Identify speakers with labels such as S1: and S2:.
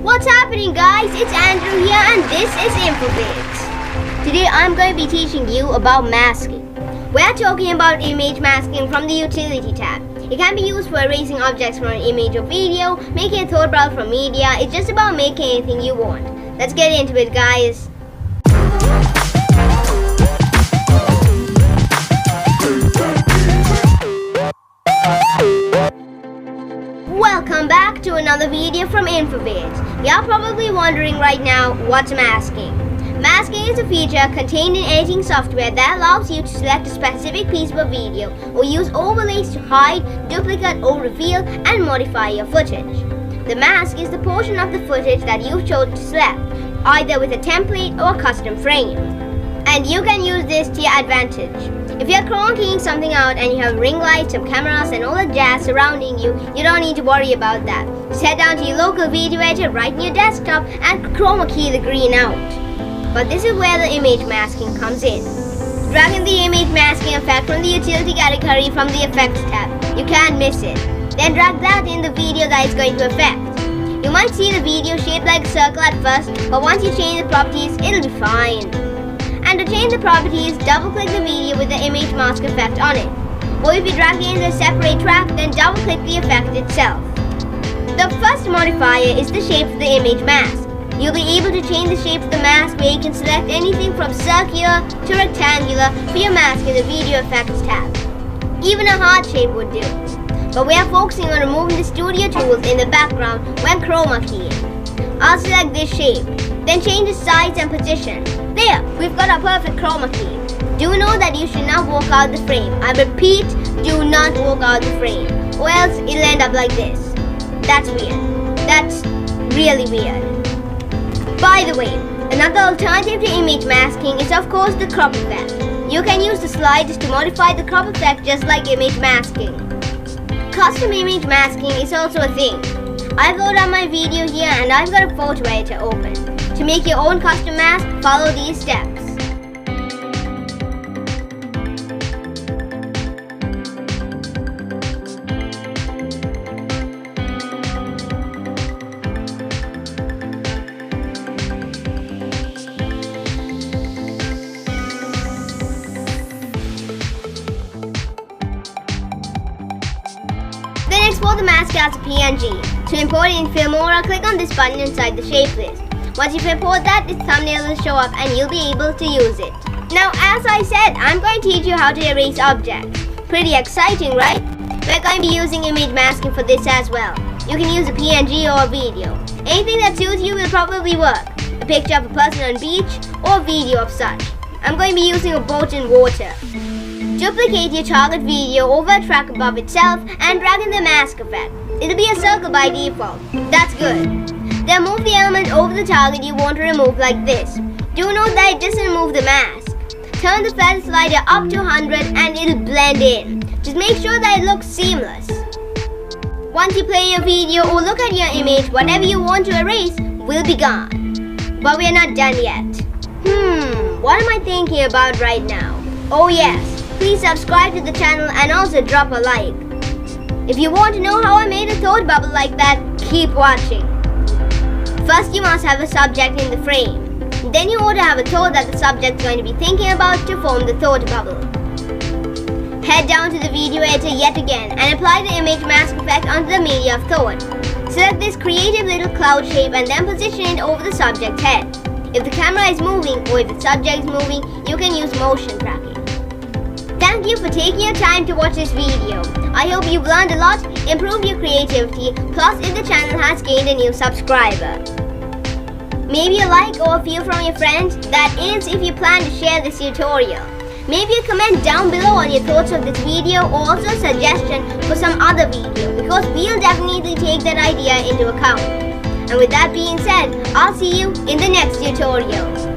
S1: What's happening, guys? It's Andrew here and this is Infovids. Today I'm going to be teaching you about masking. We're talking about image masking from the utility tab. It can be used for erasing objects from an image or video, making a thought bubble from media. It's just about making anything you want. Let's get into it, guys. Welcome back to another video from Infovids. You're probably wondering right now, what's masking? Masking is a feature contained in editing software that allows you to select a specific piece of a video or use overlays to hide, duplicate or reveal and modify your footage. The mask is the portion of the footage that you've chosen to select, either with a template or a custom frame. And you can use this to your advantage. If you're chroma keying something out and you have ring lights, some cameras and all the jazz surrounding you, you don't need to worry about that. Just head down to your local video editor right in your desktop and chroma key the green out. But this is where the image masking comes in. Drag in the image masking effect from the utility category from the effects tab. You can't miss it. Then drag that in the video that it's going to affect. You might see the video shaped like a circle at first, but once you change the properties, it'll be fine. And to change the properties, double-click the video with the image mask effect on it. Or if you drag it into a separate track, then double-click the effect itself. The first modifier is the shape of the image mask. You'll be able to change the shape of the mask where you can select anything from circular to rectangular for your mask in the video effects tab. Even a heart shape would do. But we are focusing on removing the studio tools in the background when chroma keying. I'll select this shape, then change the size and position. There, we've got our perfect chroma key. Do know that you should not walk out the frame. I repeat, do not walk out the frame, or else it'll end up like this. That's weird. That's really weird. By the way, another alternative to image masking is of course the crop effect. You can use the slides to modify the crop effect just like image masking. Custom image masking is also a thing. I've loaded up my video here and I've got a photo editor open. To make your own custom mask, follow these steps. Then export the mask as a PNG. To import it in Filmora, click on this button inside the shape list. Once you import that, its thumbnail will show up and you'll be able to use it. Now, as I said, I'm going to teach you how to erase objects. Pretty exciting, right? We're going to be using image masking for this as well. You can use a PNG or a video. Anything that suits you will probably work. A picture of a person on beach or a video of such. I'm going to be using a boat in water. Duplicate your target video over a track above itself and drag in the mask effect. It'll be a circle by default. That's good. Then move the element over the target you want to remove like this. Do note that it doesn't remove the mask. Turn the feather slider up to 100 and it'll blend in. Just make sure that it looks seamless. Once you play your video or look at your image, whatever you want to erase will be gone. But we're not done yet. What am I thinking about right now? Oh yes, please subscribe to the channel and also drop a like. If you want to know how I made a thought bubble like that, keep watching. First, you must have a subject in the frame. Then you ought to have a thought that the subject is going to be thinking about to form the thought bubble. Head down to the video editor yet again and apply the image mask effect onto the media of thought. Select this creative little cloud shape and then position it over the subject's head. If the camera is moving or if the subject is moving, you can use motion tracking. Thank you for taking your time to watch this video. I hope you've learned a lot, improved your creativity, plus if the channel has gained a new subscriber. Maybe a like or a few from your friends, that is if you plan to share this tutorial. Maybe a comment down below on your thoughts of this video or also a suggestion for some other video because we'll definitely take that idea into account. And with that being said, I'll see you in the next tutorial.